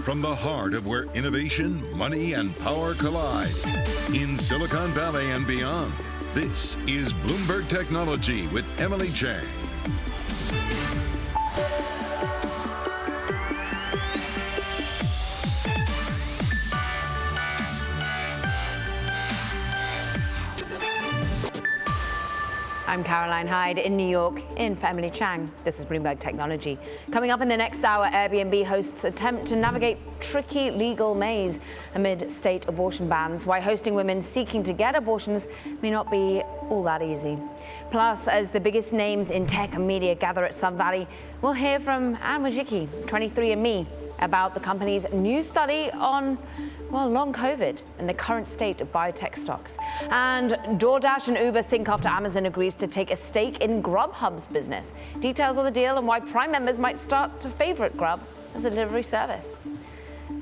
from the heart of where innovation, money, and power collide. In Silicon Valley and beyond, this is Bloomberg Technology with Emily Chang. I'm Caroline Hyde in New York, in for Emily Chang. This is Bloomberg Technology. Coming up in the next hour, Airbnb hosts attempt to navigate tricky legal maze amid state abortion bans, why hosting women seeking to get abortions may not be all that easy. Plus, as the biggest names in tech and media gather at Sun Valley, we'll hear from Anne Wojcicki, 23andMe, about the company's new study on, well, long COVID and the current state of biotech stocks. And DoorDash and Uber sync after Amazon agrees to take a stake in Grubhub's business. Details of the deal and why Prime members might start to favorite Grub as a delivery service.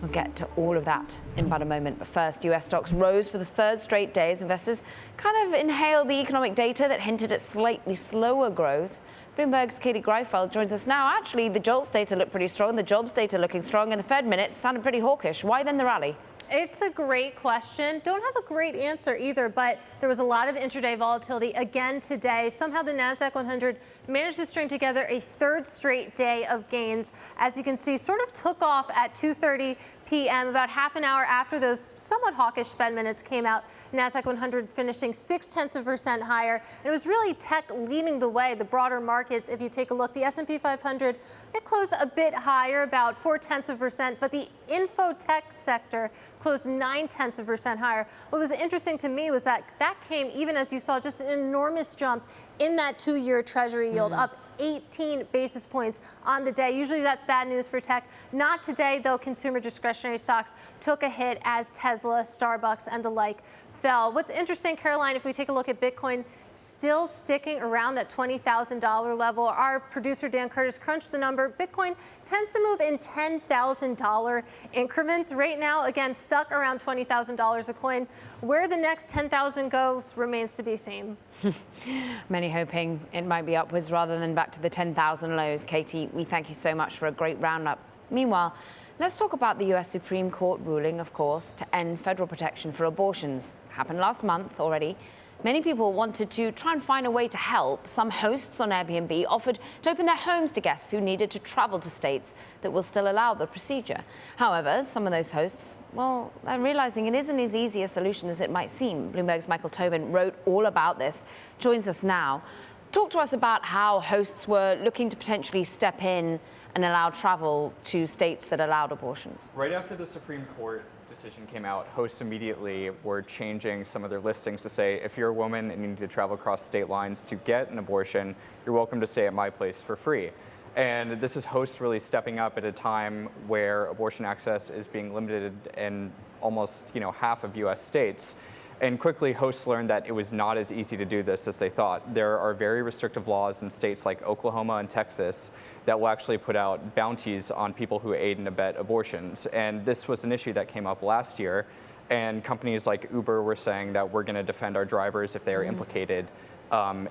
We'll get to all of that in about a moment. But first, US stocks rose for the third straight day as investors kind of inhaled the economic data that hinted at slightly slower growth. Bloomberg's Katie Greifeld joins us now. Actually, the JOLTS data looked pretty strong, the jobs data looking strong, and the Fed minutes sounded pretty hawkish. Why then the rally? It's a great question. Don't have a great answer either, but there was a lot of intraday volatility again today. Somehow the NASDAQ 100 managed to string together a third straight day of gains. As you can see, sort of took off at 2:30 p.m., about half an hour after those somewhat hawkish Fed minutes came out. NASDAQ 100 finishing 0.6% higher. And it was really tech leading the way, the broader markets. If you take a look, the S&P 500, it closed a bit higher, about 0.4%, but the info tech sector closed 0.9% higher. What was interesting to me was that came even as you saw just an enormous jump in that 2-year Treasury yield, up 18 basis points on the day. Usually that's bad news for tech. Not today, though. Consumer discretionary stocks took a hit as Tesla, Starbucks, and the like fell. What's interesting, Caroline, if we take a look at Bitcoin, still sticking around that $20,000 level. Our producer, Dan Curtis, crunched the number. Bitcoin tends to move in $10,000 increments right now. Again, stuck around $20,000 a coin. Where the next 10,000 goes remains to be seen. Many hoping it might be upwards rather than back to the 10,000 lows. Katie, we thank you so much for a great roundup. Meanwhile, let's talk about the U.S. Supreme Court ruling, of course, to end federal protection for abortions. Happened last month already. Many people wanted to try and find a way to help. Some hosts on Airbnb offered to open their homes to guests who needed to travel to states that will still allow the procedure. However, some of those hosts, well, they're realizing it isn't as easy a solution as it might seem. Bloomberg's Michael Tobin wrote all about this, joins us now. Talk to us about how hosts were looking to potentially step in and allow travel to states that allowed abortions. Right after the Supreme Court decision came out, hosts immediately were changing some of their listings to say, if you're a woman and you need to travel across state lines to get an abortion, you're welcome to stay at my place for free. And this is hosts really stepping up at a time where abortion access is being limited in almost, half of US states. And quickly, hosts learned that it was not as easy to do this as they thought. There are very restrictive laws in states like Oklahoma and Texas that will actually put out bounties on people who aid and abet abortions. And this was an issue that came up last year. And companies like Uber were saying that we're going to defend our drivers if they are implicated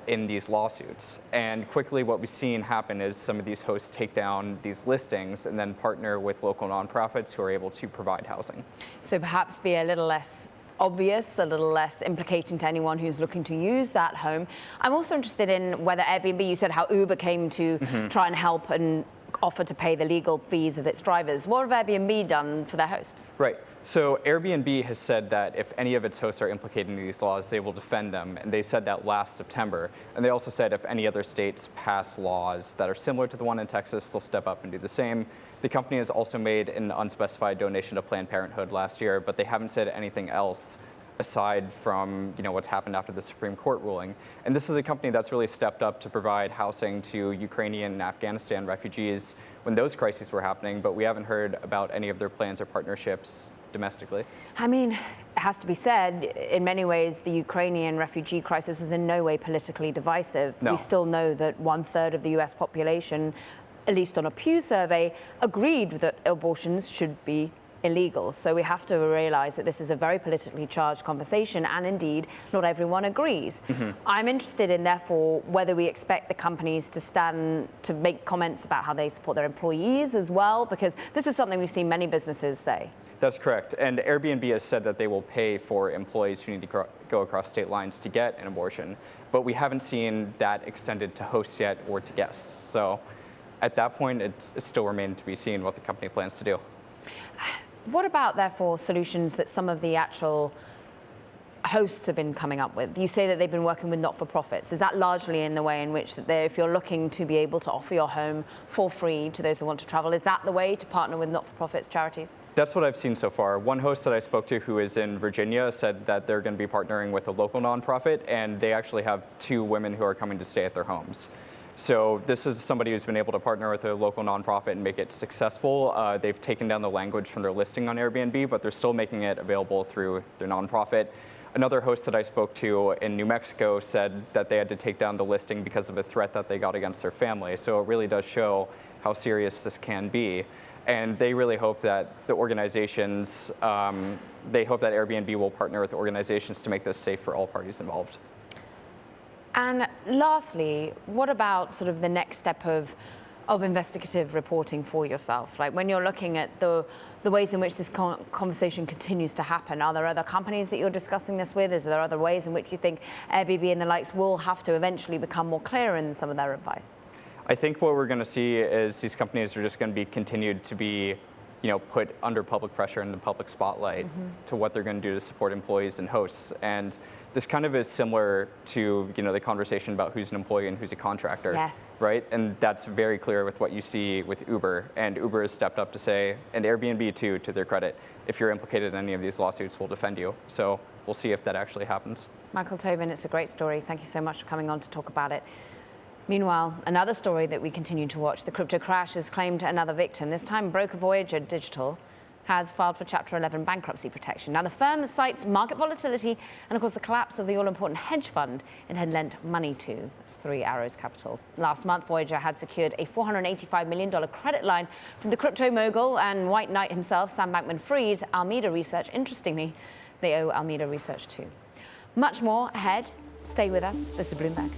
in these lawsuits. And quickly, what we've seen happen is some of these hosts take down these listings and then partner with local nonprofits who are able to provide housing. So perhaps be a little less obvious, a little less implicating to anyone who's looking to use that home. I'm also interested in whether Airbnb, you said how Uber came to try and help and offer to pay the legal fees of its drivers. What have Airbnb done for their hosts? Right. So Airbnb has said that if any of its hosts are implicated in these laws, they will defend them. And they said that last September. And they also said if any other states pass laws that are similar to the one in Texas, they'll step up and do the same. The company has also made an unspecified donation to Planned Parenthood last year, but they haven't said anything else aside from what's happened after the Supreme Court ruling. And this is a company that's really stepped up to provide housing to Ukrainian and Afghanistan refugees when those crises were happening, but we haven't heard about any of their plans or partnerships domestically. I mean, it has to be said, in many ways, the Ukrainian refugee crisis was in no way politically divisive. No. We still know that 1/3 of the US population, at least on a Pew survey, agreed that abortions should be illegal. So we have to realize that this is a very politically charged conversation, and indeed, not everyone agrees. I'm interested in, therefore, whether we expect the companies to stand to make comments about how they support their employees as well, because this is something we've seen many businesses say. That's correct. And Airbnb has said that they will pay for employees who need to go across state lines to get an abortion. But we haven't seen that extended to hosts yet or to guests. So at that point, it still remains to be seen what the company plans to do. What about, therefore, solutions that some of the actual hosts have been coming up with? You say that they've been working with not-for-profits. Is that largely in the way in which that if you're looking to be able to offer your home for free to those who want to travel, is that the way to partner with not-for-profits, charities? That's what I've seen so far. One host that I spoke to who is in Virginia said that they're going to be partnering with a local nonprofit, and they actually have 2 women who are coming to stay at their homes. So this is somebody who's been able to partner with a local nonprofit and make it successful. They've taken down the language from their listing on Airbnb, but they're still making it available through their nonprofit. Another host that I spoke to in New Mexico said that they had to take down the listing because of a threat that they got against their family. So it really does show how serious this can be. And they really hope that the organizations, they hope that Airbnb will partner with organizations to make this safe for all parties involved. And lastly, what about sort of the next step of investigative reporting for yourself? Like when you're looking at the ways in which this conversation continues to happen, are there other companies that you're discussing this with? Is there other ways in which you think Airbnb and the likes will have to eventually become more clear in some of their advice? I think what we're going to see is these companies are just going to be continued to be, put under public pressure in the public spotlight to what they're going to do to support employees and hosts. And this kind of is similar to, the conversation about who's an employee and who's a contractor. Yes. Right? And that's very clear with what you see with Uber. And Uber has stepped up to say, and Airbnb too, to their credit, if you're implicated in any of these lawsuits, we'll defend you. So we'll see if that actually happens. Michael Tobin, it's a great story. Thank you so much for coming on to talk about it. Meanwhile, another story that we continue to watch, the crypto crash has claimed another victim. This time, broker Voyager Digital has filed for Chapter 11 bankruptcy protection. Now, the firm cites market volatility and, of course, the collapse of the all-important hedge fund it had lent money to. That's Three Arrows Capital. Last month, Voyager had secured a $485 million credit line from the crypto mogul and white knight himself, Sam Bankman-Fried's Alameda Research. Interestingly, they owe Alameda Research too. Much more ahead. Stay with us. This is Bloomberg.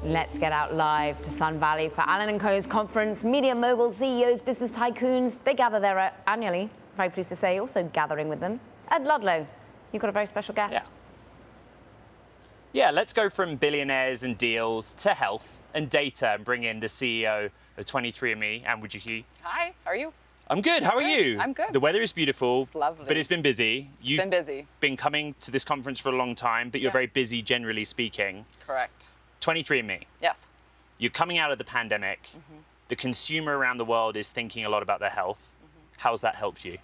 Let's get out live to Sun Valley for Allen & Co.'s conference. Media moguls, CEOs, business tycoons, they gather there annually. Very pleased to say, also gathering with them. Ed Ludlow, you've got a very special guest. Yeah, let's go from billionaires and deals to health and data and bring in the CEO of 23andMe, Anne Wojcicki. Hi, how are you? I'm good. How are you? I'm good. The weather is beautiful. It's lovely. But it's been busy. It's been busy. Been coming to this conference for a long time, but you're very busy generally speaking. Correct. 23andMe. Yes. You're coming out of the pandemic. The consumer around the world is thinking a lot about their health. How's that helped you?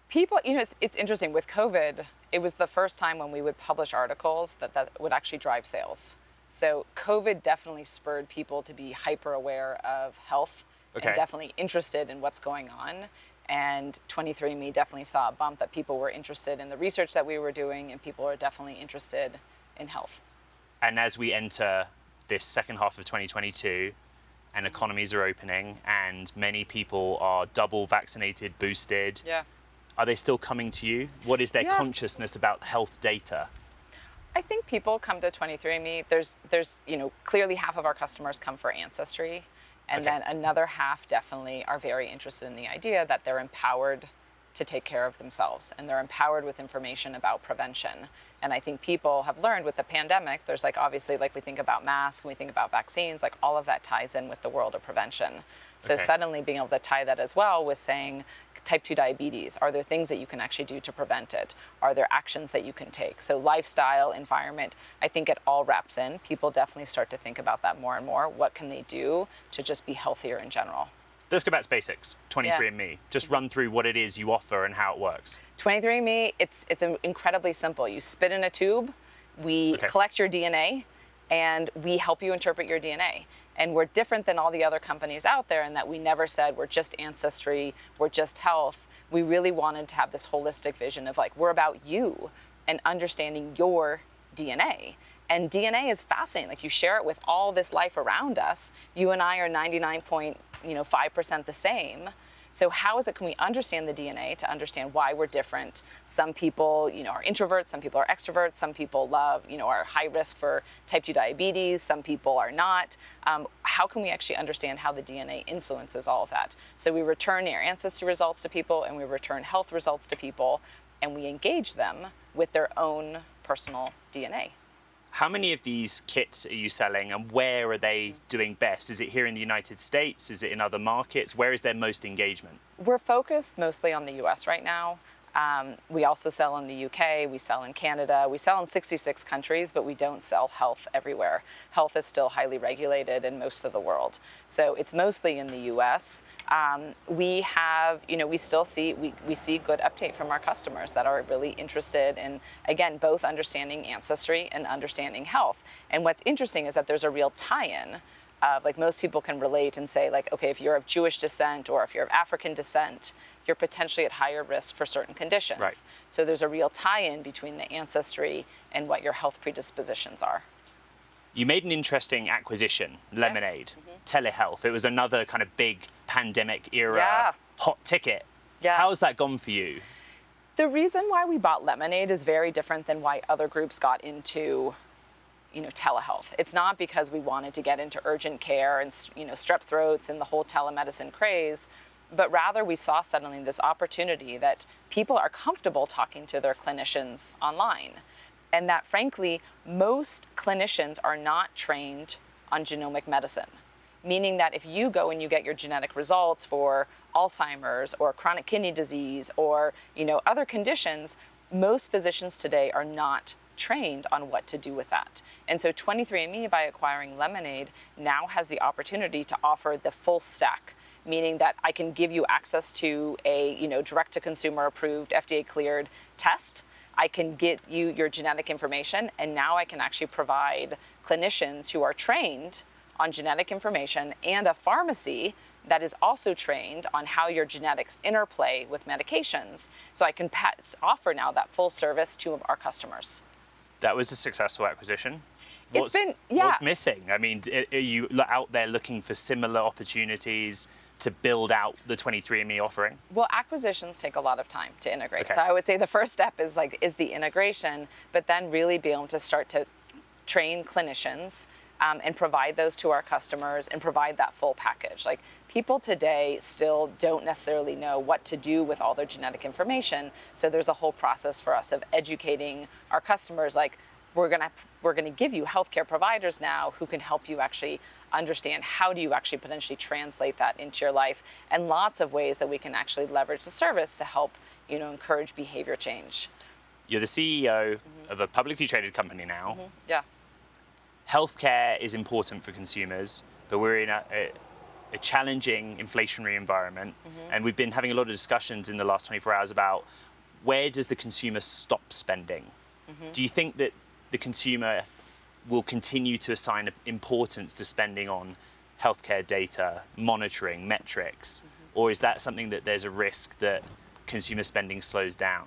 People, it's interesting. With COVID, it was the first time when we would publish articles that would actually drive sales. So COVID definitely spurred people to be hyper aware of health and definitely interested in what's going on. And 23andMe definitely saw a bump that people were interested in the research that we were doing, and people are definitely interested in health. And as we enter this second half of 2022 and economies are opening and many people are double vaccinated, boosted, are they still coming to you? What is their consciousness about health data? I think people come to 23andMe. There's clearly half of our customers come for ancestry, and then another half definitely are very interested in the idea that they're empowered to take care of themselves, and they're empowered with information about prevention. And I think people have learned with the pandemic, there's obviously we think about masks, and we think about vaccines, all of that ties in with the world of prevention. So suddenly being able to tie that as well with saying, type 2 diabetes, are there things that you can actually do to prevent it? Are there actions that you can take? So lifestyle, environment, I think it all wraps in. People definitely start to think about that more and more. What can they do to just be healthier in general? Let's go back to basics, 23andMe. Just run through what it is you offer and how it works. 23andMe, it's incredibly simple. You spit in a tube, we collect your DNA, and we help you interpret your DNA. And we're different than all the other companies out there in that we never said we're just ancestry, we're just health. We really wanted to have this holistic vision of like, we're about you and understanding your DNA. And DNA is fascinating. Like, you share it with all this life around us. You and I are 99.5% the same. So how is it, can we understand the DNA to understand why we're different? Some people, are introverts, some people are extroverts, some people are high risk for type 2 diabetes, some people are not. How can we actually understand how the DNA influences all of that? So we return our ancestry results to people, and we return health results to people, and we engage them with their own personal DNA. How many of these kits are you selling, and where are they doing best? Is it here in the United States? Is it in other markets? Where is there most engagement? We're focused mostly on the US right now. We also sell in the UK, we sell in Canada, we sell in 66 countries, but we don't sell health everywhere. Health is still highly regulated in most of the world. So it's mostly in the US. We have, we still see, we see good uptake from our customers that are really interested in, again, both understanding ancestry and understanding health. And what's interesting is that there's a real tie-in. Like, most people can relate and say, like, okay, if you're of Jewish descent or if you're of African descent, you're potentially at higher risk for certain conditions. Right. So there's a real tie-in between the ancestry and what your health predispositions are. You made an interesting acquisition, Lemonade, telehealth. It was another kind of big pandemic era hot ticket. Yeah. How's that gone for you? The reason why we bought Lemonade is very different than why other groups got into telehealth. It's not because we wanted to get into urgent care and, strep throats and the whole telemedicine craze, but rather we saw suddenly this opportunity that people are comfortable talking to their clinicians online. And that, frankly, most clinicians are not trained on genomic medicine, meaning that if you go and you get your genetic results for Alzheimer's or chronic kidney disease or, other conditions, most physicians today are not trained on what to do with that. And so 23andMe, by acquiring Lemonade, now has the opportunity to offer the full stack, meaning that I can give you access to a direct-to-consumer approved, FDA-cleared test. I can get you your genetic information, and now I can actually provide clinicians who are trained on genetic information and a pharmacy that is also trained on how your genetics interplay with medications. So I can offer now that full service to our customers. That was a successful acquisition. What's missing? I mean, are you out there looking for similar opportunities to build out the 23andMe offering? Well, acquisitions take a lot of time to integrate. Okay. So I would say the first step is the integration, but then really be able to start to train clinicians and provide those to our customers and provide that full package. Like, people today still don't necessarily know what to do with all their genetic information. So there's a whole process for us of educating our customers. Like, we're gonna give you healthcare providers now who can help you actually understand how do you actually potentially translate that into your life, and lots of ways that we can actually leverage the service to help encourage behavior change. You're the CEO of a publicly traded company now. Yeah. Healthcare is important for consumers, but we're in a challenging inflationary environment, and we've been having a lot of discussions in the last 24 hours about where does the consumer stop spending? Do you think that the consumer will continue to assign importance to spending on healthcare data, monitoring, metrics, or is that something that there's a risk that consumer spending slows down?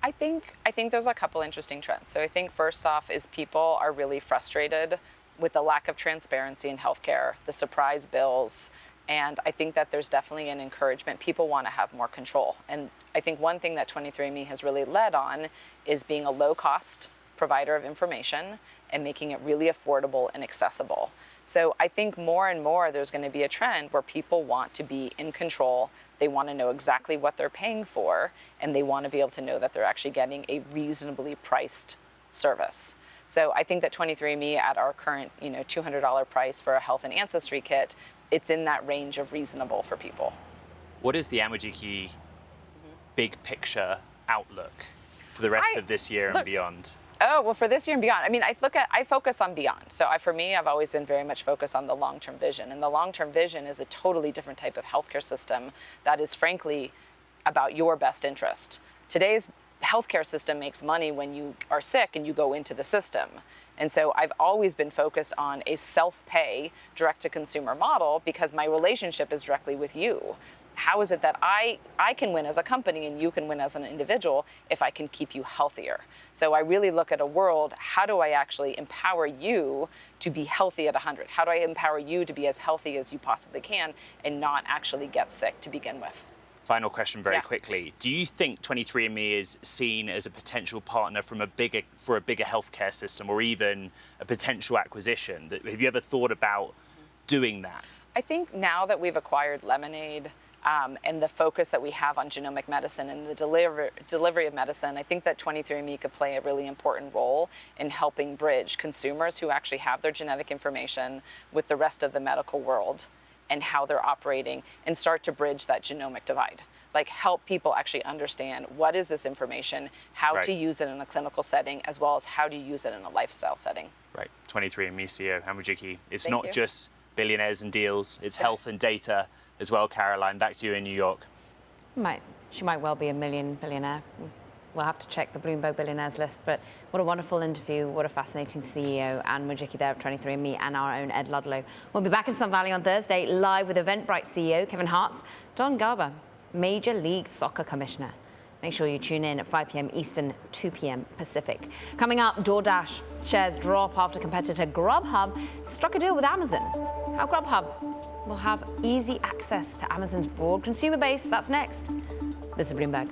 I think there's a couple interesting trends. So I think first off is people are really frustrated with the lack of transparency in healthcare, the surprise bills, and I think that there's definitely an encouragement. People want to have more control. And I think one thing that 23andMe has really led on is being a low-cost provider of information and making it really affordable and accessible. So I think more and more there's going to be a trend where people want to be in control. They want to know exactly what they're paying for, and they want to be able to know that they're actually getting a reasonably priced service. So I think that 23andMe, at our current $200 price for a health and ancestry kit, it's in that range of reasonable for people. What is the Amajiki big picture outlook for the rest of this year and beyond? Oh, well, for this year and beyond, I mean, I focus on beyond. So for me, I've always been very much focused on the long-term vision. And the long-term vision is a totally different type of healthcare system that is, frankly, about your best interest. Today's healthcare system makes money when you are sick and you go into the system. And so I've always been focused on a self-pay, direct-to-consumer model because my relationship is directly with you. How is it that I can win as a company and you can win as an individual if I can keep you healthier? So I really look at a world, how do I actually empower you to be healthy at 100? How do I empower you to be as healthy as you possibly can and not actually get sick to begin with? Final question very quickly. Do you think 23andMe is seen as a potential partner for a bigger healthcare system or even a potential acquisition? Have you ever thought about doing that? I think now that we've acquired Lemonade, and the focus that we have on genomic medicine and the delivery of medicine, I think that 23andMe could play a really important role in helping bridge consumers who actually have their genetic information with the rest of the medical world and how they're operating and start to bridge that genomic divide. Like help people actually understand what is this information, how to use it in a clinical setting, as well as how to use it in a lifestyle setting. Right, 23andMe CEO, Amrajiki. It's not just billionaires and deals, it's health and data as well. Caroline, back to you in New York. She might well be a billionaire. We'll have to check the Bloomberg billionaires list, but what a wonderful interview, what a fascinating CEO, Anne Mujiki there of 23andMe, and our own Ed Ludlow. We'll be back in Sun Valley on Thursday, live with Eventbrite CEO Kevin Hartz, Don Garber, Major League Soccer Commissioner. Make sure you tune in at 5 p.m. Eastern, 2 p.m. Pacific. Coming up, DoorDash shares drop after competitor Grubhub struck a deal with Amazon. How Grubhub will have easy access to Amazon's broad consumer base. That's next. This is Bloomberg.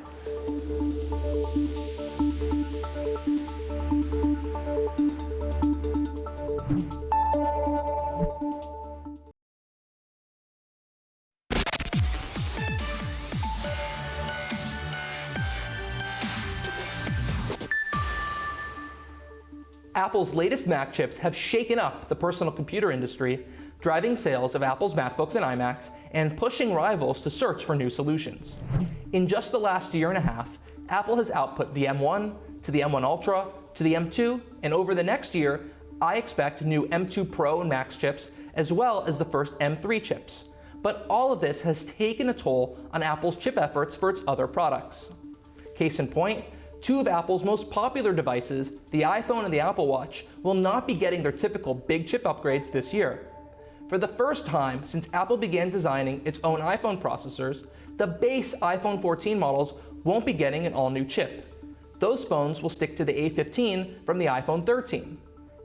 Apple's latest Mac chips have shaken up the personal computer industry, driving sales of Apple's MacBooks and iMacs and pushing rivals to search for new solutions. In just the last year and a half, Apple has output the M1 to the M1 Ultra to the M2, and over the next year, I expect new M2 Pro and Max chips as well as the first M3 chips. But all of this has taken a toll on Apple's chip efforts for its other products. Case in point, two of Apple's most popular devices, the iPhone and the Apple Watch, will not be getting their typical big chip upgrades this year. For the first time since Apple began designing its own iPhone processors, the base iPhone 14 models won't be getting an all-new chip. Those phones will stick to the A15 from the iPhone 13.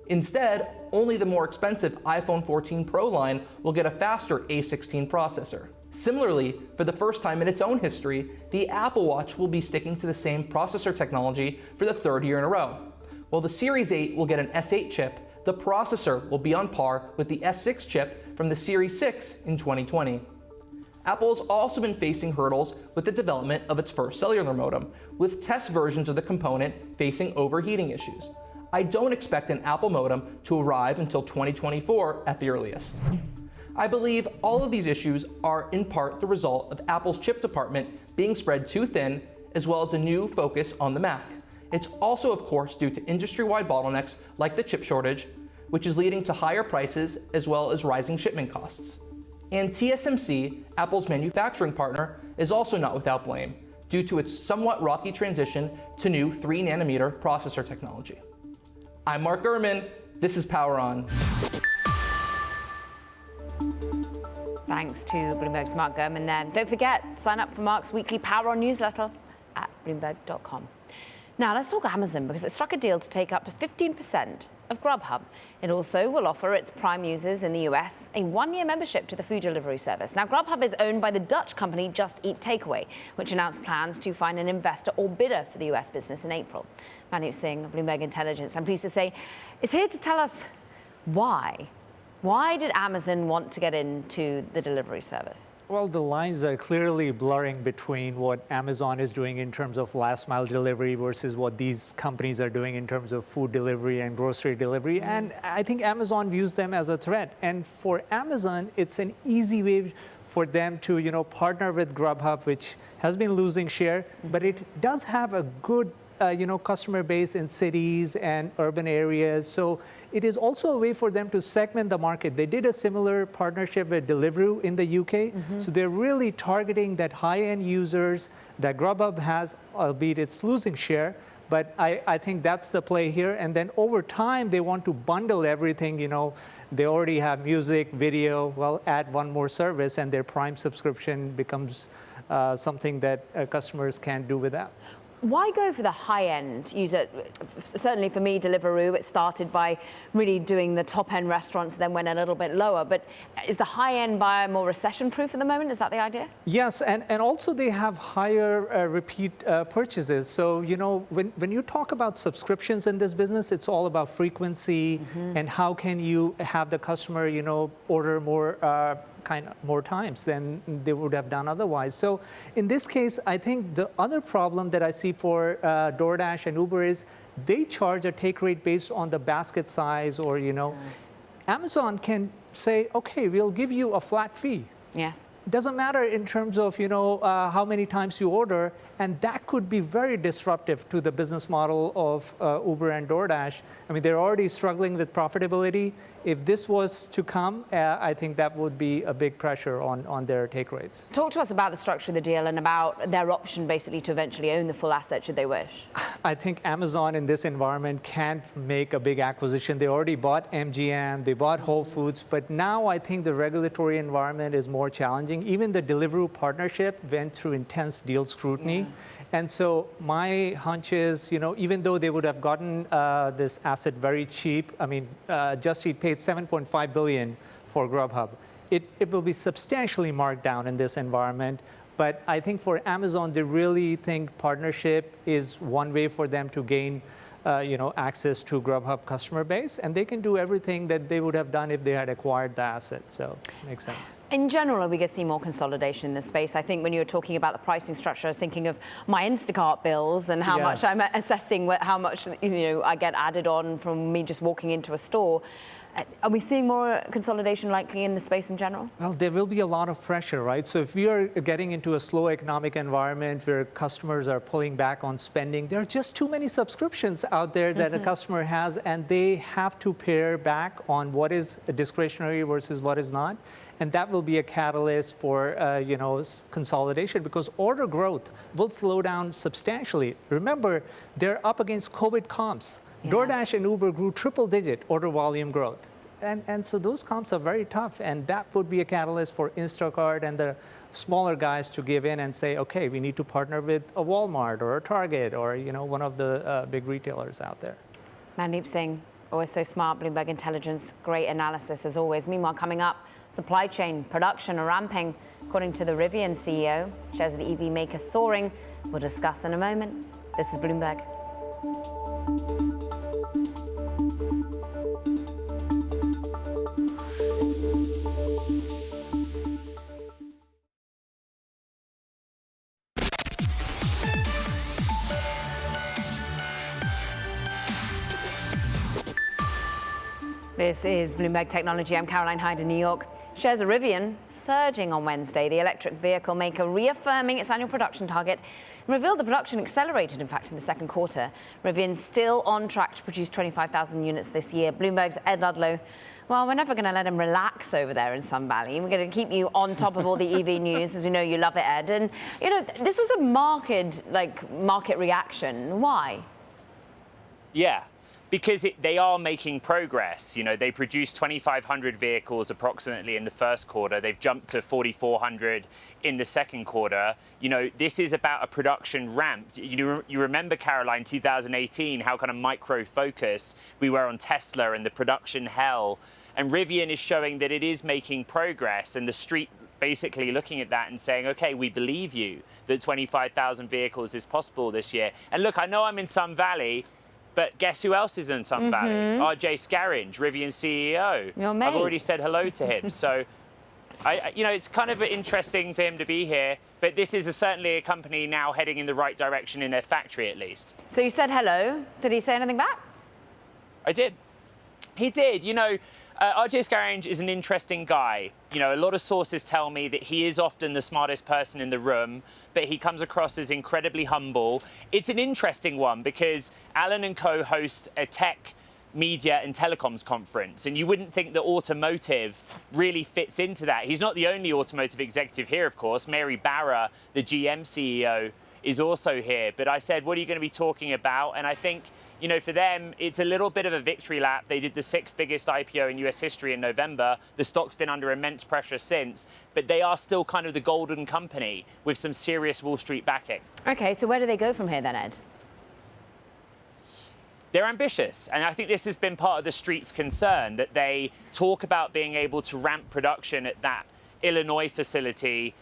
Instead, only the more expensive iPhone 14 Pro line will get a faster A16 processor. Similarly, for the first time in its own history, the Apple Watch will be sticking to the same processor technology for the third year in a row. While the Series 8 will get an S8 chip, the processor will be on par with the S6 chip from the Series 6 in 2020. Apple has also been facing hurdles with the development of its first cellular modem, with test versions of the component facing overheating issues. I don't expect an Apple modem to arrive until 2024 at the earliest. I believe all of these issues are in part the result of Apple's chip department being spread too thin, as well as a new focus on the Mac. It's also, of course, due to industry-wide bottlenecks like the chip shortage, which is leading to higher prices as well as rising shipment costs. And TSMC, Apple's manufacturing partner, is also not without blame, due to its somewhat rocky transition to new 3nm processor technology. I'm Mark Gurman. This is Power On. Thanks to Bloomberg's Mark Gurman there. Don't forget, sign up for Mark's weekly Power On newsletter at Bloomberg.com. Now let's talk Amazon, because it struck a deal to take up to 15% of Grubhub. It also will offer its Prime users in the US a one-year membership to the food delivery service. Now, Grubhub is owned by the Dutch company Just Eat Takeaway, which announced plans to find an investor or bidder for the US business in April. Manu Singh of Bloomberg Intelligence, I'm pleased to say, is here to tell us why. Why did Amazon want to get into the delivery service? Well, the lines are clearly blurring between what Amazon is doing in terms of last mile delivery versus what these companies are doing in terms of food delivery and grocery delivery. And I think Amazon views them as a threat. And for Amazon, it's an easy way for them to, partner with Grubhub, which has been losing share, but it does have a good customer base in cities and urban areas. So it is also a way for them to segment the market. They did a similar partnership with Deliveroo in the UK. So they're really targeting that high-end users that Grubhub has, albeit it's losing share. But I think that's the play here. And then over time, they want to bundle everything. They already have music, video. Well, add one more service, and their Prime subscription becomes something that customers can't do without. Why go for the high-end user? Certainly for me, Deliveroo, it started by really doing the top-end restaurants, then went a little bit lower. But is the high-end buyer more recession-proof at the moment? Is that the idea? Yes, and also they have higher repeat purchases. So, when you talk about subscriptions in this business, it's all about frequency and how can you have the customer, order more times than they would have done otherwise. So in this case, I think the other problem that I see for DoorDash and Uber is they charge a take rate based on the basket size, or Amazon can say, okay, we'll give you a flat fee. Yes. Doesn't matter in terms of how many times you order, and that could be very disruptive to the business model of Uber and DoorDash. I mean, they're already struggling with profitability. If this was to come, I think that would be a big pressure on their take rates. Talk to us about the structure of the deal and about their option basically to eventually own the full asset should they wish. I think Amazon in this environment can't make a big acquisition. They already bought MGM, they bought Whole Foods, but now I think the regulatory environment is more challenging. Even the Deliveroo partnership went through intense deal scrutiny. And so my hunch is, even though they would have gotten this asset very cheap, I mean, Just Eat paid $7.5 billion for Grubhub. It will be substantially marked down in this environment. But I think for Amazon, they really think partnership is one way for them to gain access to Grubhub customer base, and they can do everything that they would have done if they had acquired the asset. So it makes sense. In general, are we going to see more consolidation in this space? I think when you were talking about the pricing structure, I was thinking of my Instacart bills and how much I'm assessing, how much I get added on from me just walking into a store. Are we seeing more consolidation likely in the space in general? Well, there will be a lot of pressure, right? So if we are getting into a slow economic environment where customers are pulling back on spending, there are just too many subscriptions out there that a customer has, and they have to pare back on what is discretionary versus what is not. And that will be a catalyst for consolidation, because order growth will slow down substantially. Remember, they're up against COVID comps. DoorDash and Uber grew triple-digit order volume growth. And so those comps are very tough, and that would be a catalyst for Instacart and the smaller guys to give in and say, okay, we need to partner with a Walmart or a Target or one of the big retailers out there. Mandeep Singh, always so smart, Bloomberg Intelligence, great analysis as always. Meanwhile, coming up, supply chain production are ramping. According to the Rivian CEO, shares of the EV maker soaring. We'll discuss in a moment. This is Bloomberg. This is Bloomberg Technology. I'm Caroline Hyde in New York. Shares of Rivian surging on Wednesday. The electric vehicle maker reaffirming its annual production target and revealed the production accelerated, in fact, in the second quarter. Rivian's still on track to produce 25,000 units this year. Bloomberg's Ed Ludlow. Well, we're never going to let him relax over there in Sun Valley. We're going to keep you on top of all the EV news, as we know you love it, Ed. And, this was a market reaction. Why? Yeah. Because they are making progress. They produced 2,500 vehicles approximately in the first quarter. They've jumped to 4,400 in the second quarter. This is about a production ramp. You remember, Caroline, 2018, how kind of micro-focused we were on Tesla and the production hell. And Rivian is showing that it is making progress, and the street basically looking at that and saying, okay, we believe you that 25,000 vehicles is possible this year. And look, I know I'm in Sun Valley, but guess who else is in Sun Valley? RJ Scaringe, Rivian's CEO. Your mate. I've already said hello to him. So, it's kind of interesting for him to be here. But this is certainly a company now heading in the right direction in their factory, at least. So you said hello. Did he say anything back? I did. He did. RJ Scaringe is an interesting guy. You know, a lot of sources tell me that he is often the smartest person in the room, but he comes across as incredibly humble. It's an interesting one because Allen & Co. host a tech, media and telecoms conference, and you wouldn't think that automotive really fits into that. He's not the only automotive executive here, of course. Mary Barra, the GM CEO, is also here. But I said, what are you going to be talking about? And I think, you know, for them, it's a little bit of a victory lap. They did the 6th biggest IPO in US history in November. The stock's been under immense pressure since, but they are still kind of the golden company with some serious Wall Street backing. Okay, so where do they go from here then, Ed? They're ambitious, and I think this has been part of the street's concern, that they talk about being able to ramp production at that Illinois facility,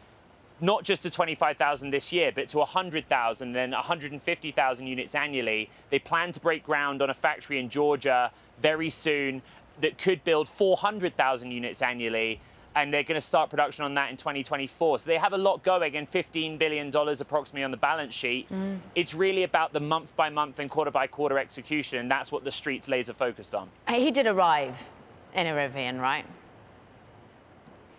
not just to 25,000 this year, but to 100,000, then 150,000 units annually. They plan to break ground on a factory in Georgia very soon that could build 400,000 units annually, and they're going to start production on that in 2024. So they have a lot going, and $15 billion approximately on the balance sheet. It's really about the month-by-month and quarter-by-quarter execution, and that's what the street's laser focused on. He did arrive in a Rivian, right?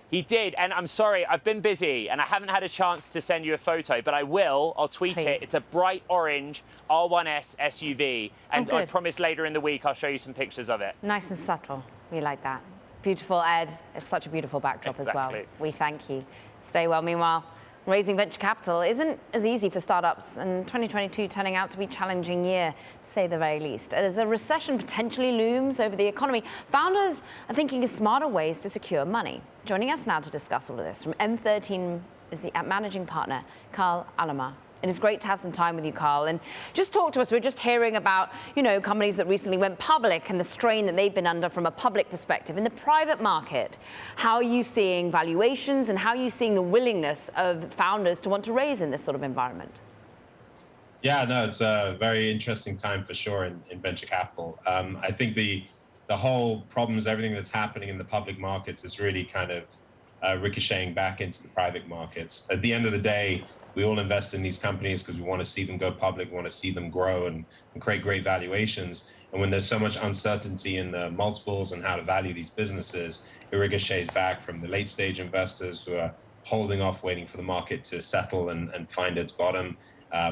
He did, and I'm sorry, I've been busy, and I haven't had a chance to send you a photo, but I will. I'll tweet Please. it. It's a bright orange R1S SUV, and I good. promise later in the week I'll show you some pictures of it. Nice and subtle. We like that. Beautiful, Ed. It's such a beautiful backdrop as well. Exactly. We thank you. Stay well. Meanwhile, raising venture capital isn't as easy for startups, and 2022 turning out to be a challenging year, to say the very least. As a recession potentially looms over the economy, founders are thinking of smarter ways to secure money. Joining us now to discuss all of this from M13 is the managing partner, Carl Alomar. It is great to have some time with you, Carl. And just talk to us. We're just hearing about, you know, companies that recently went public and the strain that they've been under from a public perspective. In the private market, how are you seeing valuations and how are you seeing the willingness of founders to want to raise in this sort of environment? Yeah, no, it's a very interesting time for sure in venture capital. I think the whole problems, everything that's happening in the public markets is really kind of ricocheting back into the private markets. At the end of the day, we all invest in these companies because we want to see them go public, we want to see them grow and create great valuations. And when there's so much uncertainty in the multiples and how to value these businesses, it ricochets back from the late stage investors who are holding off, waiting for the market to settle and find its bottom,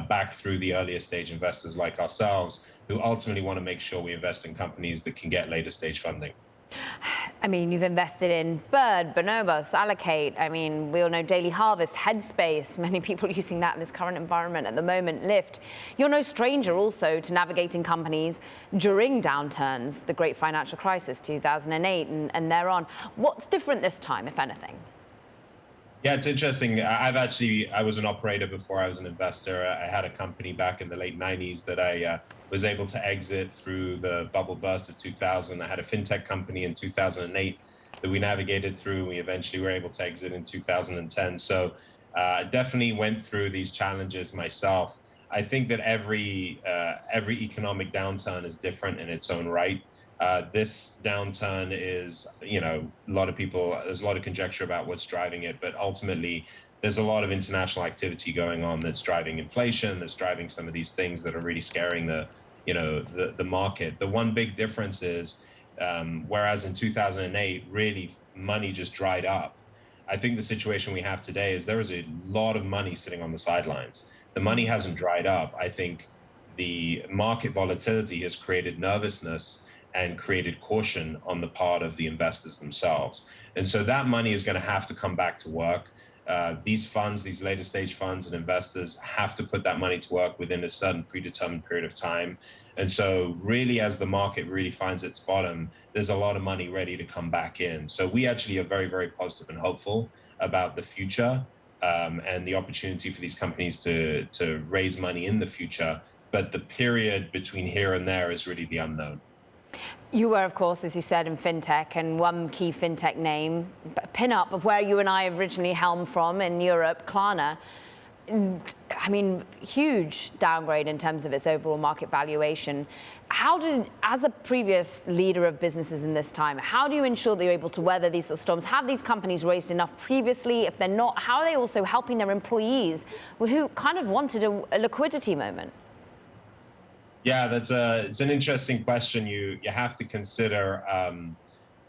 back through the earlier stage investors like ourselves, who ultimately want to make sure we invest in companies that can get later stage funding. I mean, you've invested in Bird, Bonobos, Allocate. I mean, we all know Daily Harvest, Headspace, many people using that in this current environment at the moment, Lyft. You're no stranger also to navigating companies during downturns, the great financial crisis, 2008 and thereon. What's different this time, if anything? Yeah, it's interesting. I was an operator before I was an investor. I had a company back in the late 90s that I was able to exit through the bubble burst of 2000. I had a fintech company in 2008 that we navigated through. We eventually were able to exit in 2010. So I definitely went through these challenges myself. I think that every economic downturn is different in its own right. This downturn is, you know, there's a lot of conjecture about what's driving it, but ultimately there's a lot of international activity going on that's driving inflation, that's driving some of these things that are really scaring the market. The one big difference is, whereas in 2008, really money just dried up. I think the situation we have today is there is a lot of money sitting on the sidelines. The money hasn't dried up. I think the market volatility has created nervousness and created caution on the part of the investors themselves. And so that money is going to have to come back to work. These funds, these later stage funds and investors have to put that money to work within a certain predetermined period of time. And so really, as the market really finds its bottom, there's a lot of money ready to come back in. So we actually are very, very positive and hopeful about the future and the opportunity for these companies to raise money in the future. But the period between here and there is really the unknown. You were, of course, as you said, in fintech, and one key fintech name, pin-up of where you and I originally helmed from in Europe, Klarna. I mean, huge downgrade in terms of its overall market valuation. As a previous leader of businesses in this time, how do you ensure that you're able to weather these sort of storms? Have these companies raised enough previously? If they're not, how are they also helping their employees who kind of wanted a liquidity moment? Yeah, it's an interesting question. You have to consider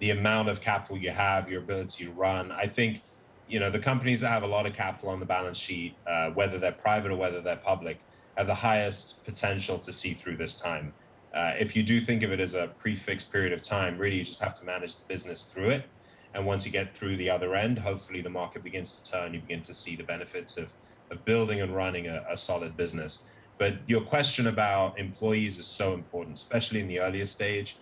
the amount of capital you have, your ability to run. I think, the companies that have a lot of capital on the balance sheet, whether they're private or whether they're public, have the highest potential to see through this time. If you do think of it as a prefixed period of time, really you just have to manage the business through it. And once you get through the other end, hopefully the market begins to turn. You begin to see the benefits of building and running a solid business. But your question about employees is so important, especially in the earlier stage,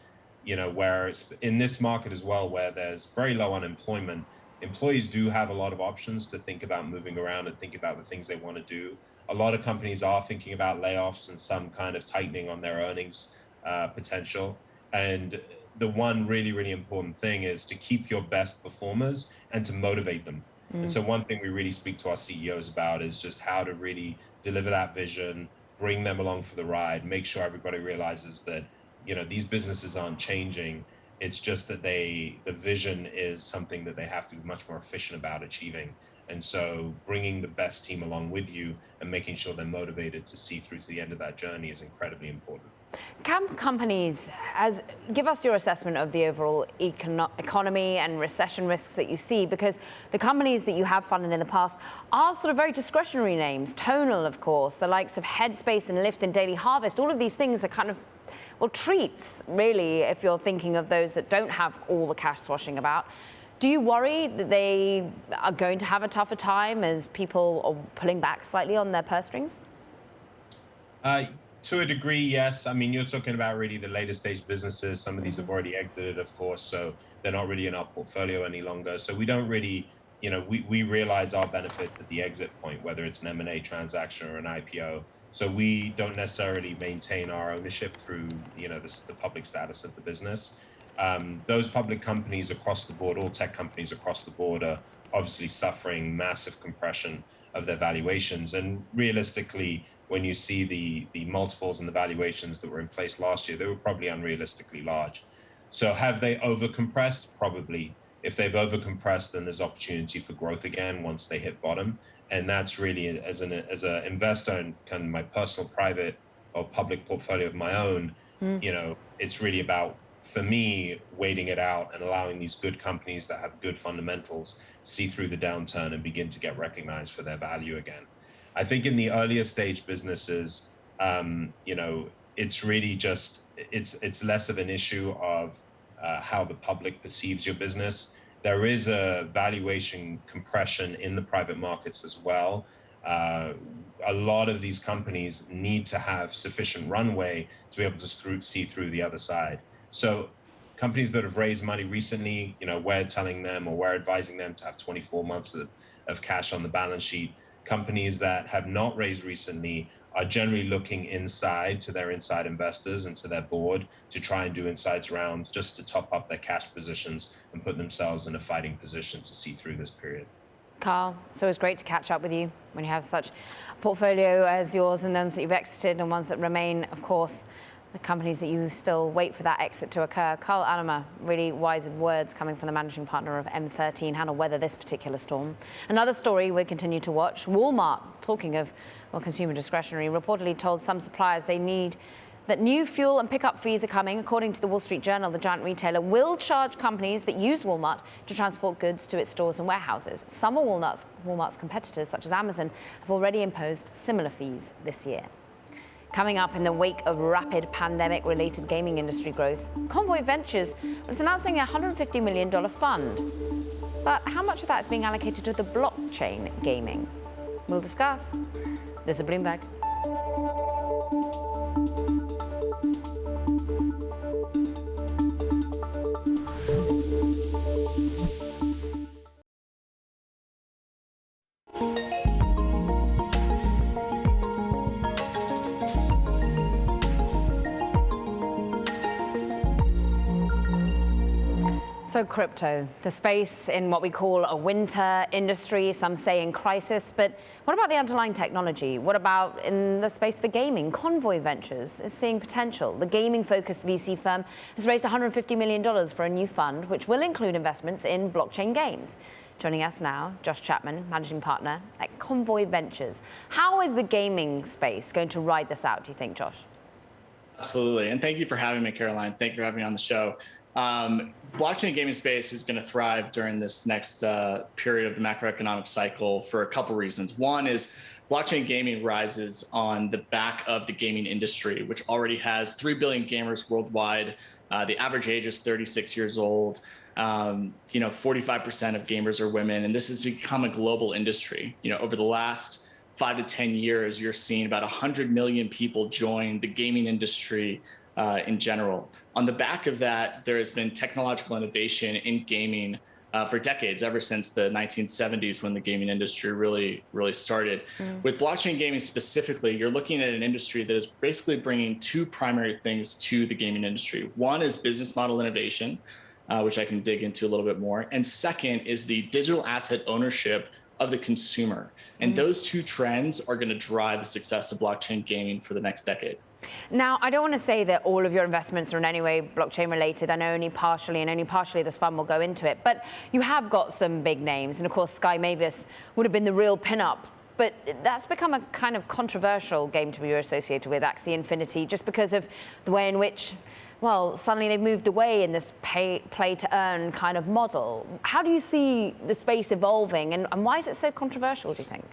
where it's in this market as well, where there's very low unemployment. Employees do have a lot of options to think about moving around and think about the things they want to do. A lot of companies are thinking about layoffs and some kind of tightening on their earnings potential. And the one really, really important thing is to keep your best performers and to motivate them. And so one thing we really speak to our CEOs about is just how to really deliver that vision, bring them along for the ride, make sure everybody realizes that, these businesses aren't changing. It's just that the vision is something that they have to be much more efficient about achieving. And so bringing the best team along with you and making sure they're motivated to see through to the end of that journey is incredibly important. Can companies, give us your assessment of the overall economy and recession risks that you see? Because the companies that you have funded in the past are sort of very discretionary names. Tonal, of course, the likes of Headspace and Lyft and Daily Harvest. All of these things are kind of, treats, really, if you're thinking of those that don't have all the cash swashing about. Do you worry that they are going to have a tougher time as people are pulling back slightly on their purse strings? To a degree, yes. I mean, you're talking about really the later stage businesses. Some of these have already exited, of course, so they're not really in our portfolio any longer. So we don't really, we realize our benefit at the exit point, whether it's an M&A transaction or an IPO. So we don't necessarily maintain our ownership through, the public status of the business. Those public companies across the board, all tech companies across the board, are obviously suffering massive compression of their valuations. And realistically, when you see the multiples and the valuations that were in place last year, they were probably unrealistically large. So have they overcompressed? Probably. If they've overcompressed, then there's opportunity for growth again once they hit bottom. And that's really, as an investor in kind of my personal private or public portfolio of my own, it's really about, for me, waiting it out and allowing these good companies that have good fundamentals see through the downturn and begin to get recognized for their value again. I think in the earlier stage businesses, it's really just, it's less of an issue of how the public perceives your business. There is a valuation compression in the private markets as well. A lot of these companies need to have sufficient runway to be able to see through the other side. So companies that have raised money recently, we're telling them or we're advising them to have 24 months of cash on the balance sheet. Companies that have not raised recently are generally looking inside to their inside investors and to their board to try and do insights rounds just to top up their cash positions and put themselves in a fighting position to see through this period. Carl, it's always great to catch up with you when you have such a portfolio as yours and those that you've exited and ones that remain, of course, the companies that you still wait for that exit to occur. Carl Allama, really wise words coming from the managing partner of M13, how to weather this particular storm. Another story we continue to watch, Walmart, talking of consumer discretionary, reportedly told some suppliers that new fuel and pickup fees are coming. According to the Wall Street Journal, the giant retailer will charge companies that use Walmart to transport goods to its stores and warehouses. Some of Walmart's competitors, such as Amazon, have already imposed similar fees this year. Coming up in the wake of rapid pandemic-related gaming industry growth, Convoy Ventures is announcing a $150 million fund. But how much of that is being allocated to the blockchain gaming? We'll discuss. This is Bloomberg. So crypto, the space in what we call a winter industry, some say in crisis, but what about the underlying technology? What about in the space for gaming? Convoy Ventures is seeing potential. The gaming-focused VC firm has raised $150 million for a new fund, which will include investments in blockchain games. Joining us now, Josh Chapman, managing partner at Convoy Ventures. How is the gaming space going to ride this out, do you think, Josh? Absolutely. And thank you for having me, Caroline. Thank you for having me on the show. Blockchain gaming space is going to thrive during this next period of the macroeconomic cycle for a couple reasons. One is blockchain gaming rises on the back of the gaming industry, which already has 3 billion gamers worldwide. The average age is 36 years old. 45% of gamers are women, and this has become a global industry. Over the last 5 to 10 years, you're seeing about 100 million people join the gaming industry in general. On the back of that, there has been technological innovation in gaming for decades, ever since the 1970s when the gaming industry really started. With blockchain gaming specifically, you're looking at an industry that is basically bringing two primary things to the gaming industry. One is business model innovation, which I can dig into a little bit more. And second is the digital asset ownership of the consumer. And those two trends are going to drive the success of blockchain gaming for the next decade. Now, I don't want to say that all of your investments are in any way blockchain related. I know only partially, and only partially this fund will go into it. But you have got some big names. And of course, Sky Mavis would have been the real pinup. But that's become a kind of controversial game to be associated with, Axie Infinity, just because of the way in which, well, suddenly they've moved away in this play to earn kind of model. How do you see the space evolving, and why is it so controversial, do you think?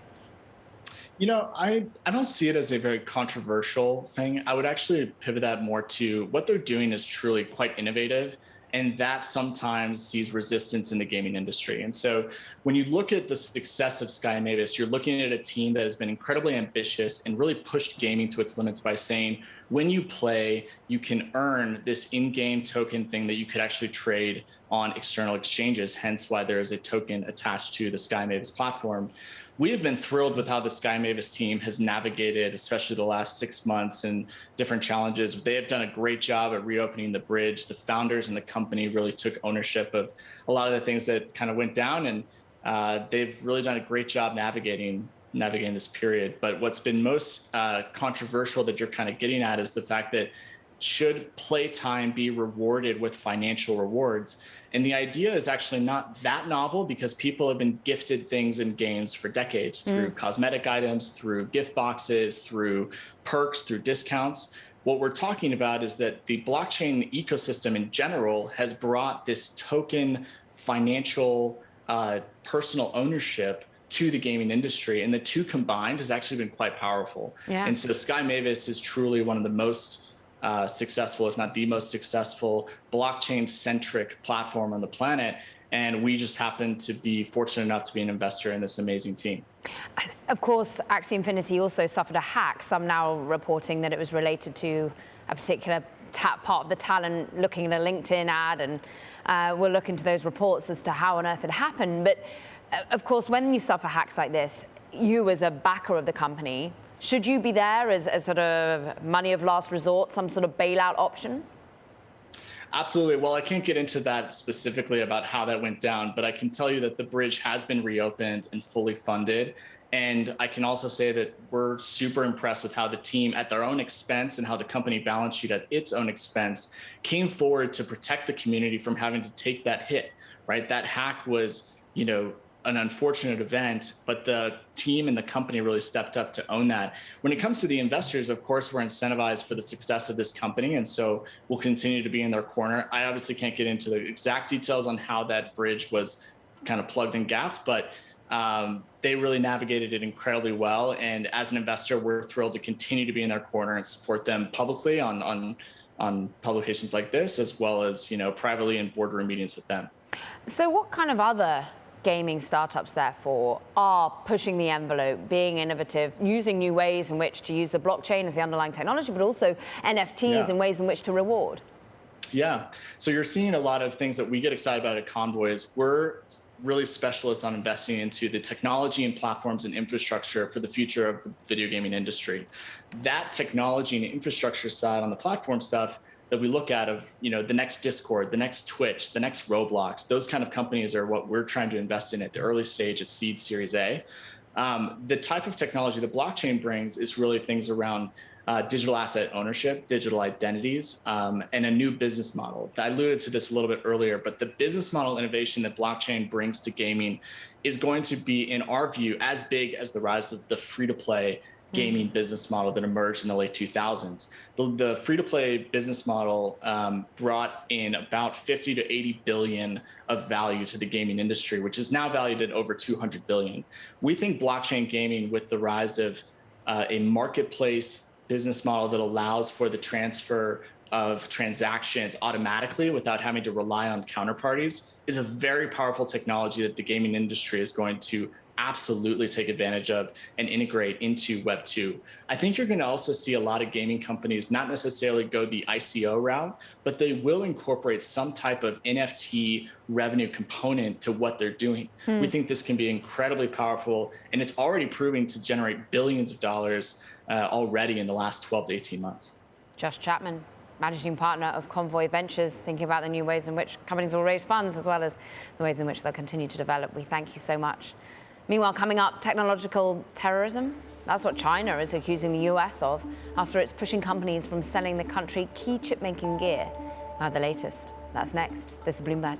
I don't see it as a very controversial thing. I would actually pivot that more to what they're doing is truly quite innovative, and that sometimes sees resistance in the gaming industry. And so when you look at the success of Sky Mavis, you're looking at a team that has been incredibly ambitious and really pushed gaming to its limits by saying, when you play, you can earn this in-game token thing that you could actually trade on external exchanges, hence why there is a token attached to the Sky Mavis platform. We have been thrilled with how the Sky Mavis team has navigated, especially the last 6 months and different challenges. They have done a great job at reopening the bridge. The founders and the company really took ownership of a lot of the things that kind of went down, and they've really done a great job navigating this period. But what's been most controversial that you're kind of getting at is the fact that should playtime be rewarded with financial rewards? And the idea is actually not that novel, because people have been gifted things in games for decades through cosmetic items, through gift boxes, through perks, through discounts. What we're talking about is that the blockchain ecosystem in general has brought this token financial personal ownership to the gaming industry, and the two combined has actually been quite powerful. And so Sky Mavis is truly one of the most successful, if not the most successful, blockchain-centric platform on the planet. And we just happen to be fortunate enough to be an investor in this amazing team. Of course, Axie Infinity also suffered a hack. Some now reporting that it was related to a particular part of the talent looking at a LinkedIn ad, and we'll look into those reports as to how on earth it happened. But of course, when you suffer hacks like this, you as a backer of the company, should you be there as a sort of money of last resort, some sort of bailout option? Absolutely. Well, I can't get into that specifically about how that went down, but I can tell you that the bridge has been reopened and fully funded. And I can also say that we're super impressed with how the team, at their own expense, and how the company balance sheet at its own expense, came forward to protect the community from having to take that hit, right? That hack was, an unfortunate event, but the team and the company really stepped up to own that. When it comes to the investors, of course, we're incentivized for the success of this company, and so we'll continue to be in their corner. I obviously can't get into the exact details on how that bridge was kind of plugged and gapped, but they really navigated it incredibly well. And as an investor, we're thrilled to continue to be in their corner and support them publicly on publications like this, as well as privately in boardroom meetings with them. So what kind of other gaming startups, therefore, are pushing the envelope, being innovative, using new ways in which to use the blockchain as the underlying technology, but also NFTs and ways in which to reward? Yeah. So you're seeing a lot of things that we get excited about at Convoy. Is we're really specialists on investing into the technology and platforms and infrastructure for the future of the video gaming industry. That technology and infrastructure side on the platform stuff that we look at of, the next Discord, the next Twitch, the next Roblox, those kind of companies are what we're trying to invest in at the early stage at seed Series A. The type of technology the blockchain brings is really things around digital asset ownership, digital identities, and a new business model. I alluded to this a little bit earlier, but the business model innovation that blockchain brings to gaming is going to be, in our view, as big as the rise of the free-to-play gaming business model that emerged in the late 2000s. The free-to-play business model brought in about 50 to 80 billion of value to the gaming industry, which is now valued at over 200 billion. We think blockchain gaming, with the rise of a marketplace business model that allows for the transfer of transactions automatically without having to rely on counterparties, is a very powerful technology that the gaming industry is going to absolutely take advantage of and integrate into Web 2. I think you're going to also see a lot of gaming companies not necessarily go the ICO route, but they will incorporate some type of NFT revenue component to what they're doing. We think this can be incredibly powerful, and it's already proving to generate billions of dollars already in the last 12 to 18 months. Josh Chapman, managing partner of Convoy Ventures, thinking about the new ways in which companies will raise funds as well as the ways in which they'll continue to develop. We thank you so much. Meanwhile, coming up, technological terrorism. That's what China is accusing the US of after it's pushing companies from selling the country key chip-making gear. Now the latest. That's next. This is Bloomberg.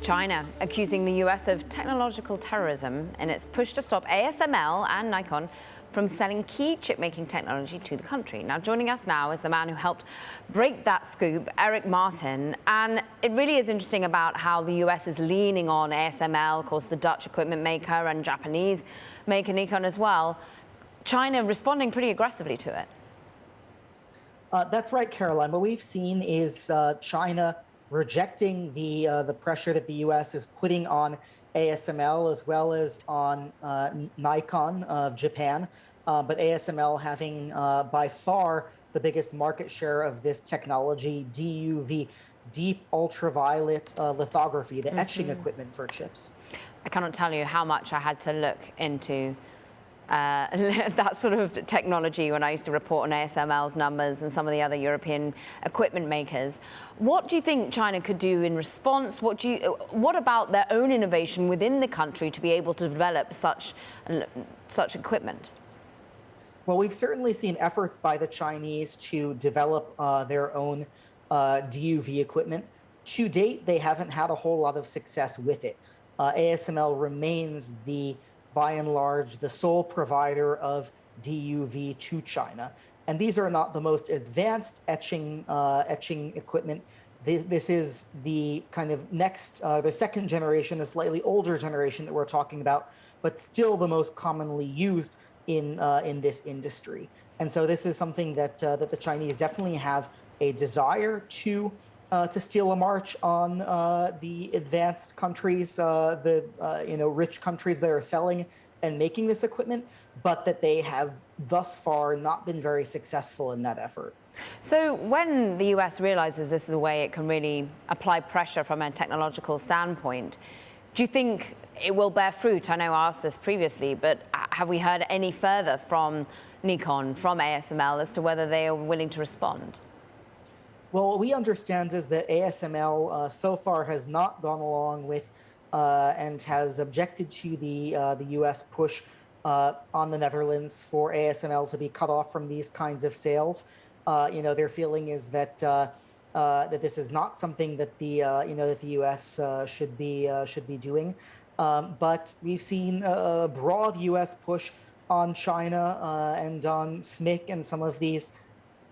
China accusing the US of technological terrorism in its push to stop ASML and Nikon from selling key chip-making technology to the country. Now, joining us now is the man who helped break that scoop, Eric Martin. And it really is interesting about how the US is leaning on ASML, of course, the Dutch equipment maker, and Japanese maker Nikon as well. China responding pretty aggressively to it. That's right, Caroline. What we've seen is China rejecting the pressure that the U.S. is putting on ASML as well as on Nikon of Japan, but ASML having by far the biggest market share of this technology, DUV, deep ultraviolet lithography, the etching equipment for chips. I cannot tell you how much I had to look into that sort of technology when I used to report on ASML's numbers and some of the other European equipment makers. What do you think China could do in response? What about their own innovation within the country to be able to develop such equipment? Well, we've certainly seen efforts by the Chinese to develop their own DUV equipment. To date, they haven't had a whole lot of success with it. ASML remains by and large, the sole provider of DUV to China. And these are not the most advanced etching equipment. This is the kind of next, the second generation, a slightly older generation that we're talking about, but still the most commonly used in this industry. And so this is something that the Chinese definitely have a desire to steal a march on the advanced countries, rich countries that are selling and making this equipment, but that they have thus far not been very successful in that effort. So when the US realizes this is a way it can really apply pressure from a technological standpoint, do you think it will bear fruit? I know I asked this previously, but have we heard any further from Nikon, from ASML, as to whether they are willing to respond? Well, what we understand is that ASML so far has not gone along with and has objected to the U.S. push on the Netherlands for ASML to be cut off from these kinds of sales. Their feeling is that that this is not something that the U.S. should be doing. But we've seen a broad U.S. push on China and on SMIC and some of these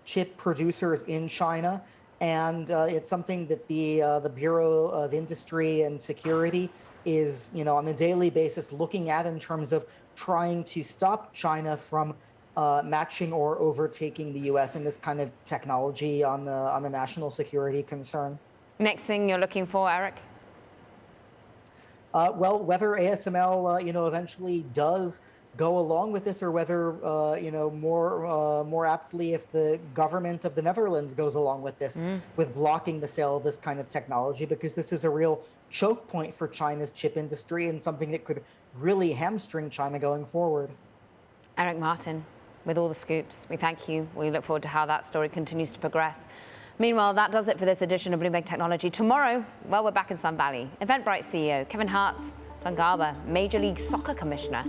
chip producers in China, and it's something that the Bureau of Industry and Security is, on a daily basis looking at in terms of trying to stop China from matching or overtaking the U.S. in this kind of technology on the national security concern. Next thing you're looking for, Eric? Well, whether ASML, eventually does go along with this, or whether, more aptly, if the government of the Netherlands goes along with this, with blocking the sale of this kind of technology, because this is a real choke point for China's chip industry and something that could really hamstring China going forward. Eric Martin with all the scoops. We thank you. We look forward to how that story continues to progress. Meanwhile, that does it for this edition of Bloomberg Technology. Tomorrow, well, we're back in Sun Valley. Eventbrite CEO Kevin Hartz, Don Garber, Major League Soccer Commissioner.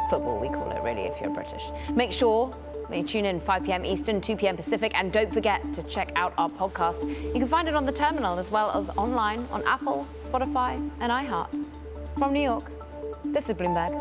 Football, we call it, really, if you're British. Make sure you tune in 5 p.m. Eastern, 2 p.m. Pacific, and don't forget to check out our podcast. You can find it on the terminal as well as online on Apple, Spotify, and iHeart. From New York, this is Bloomberg.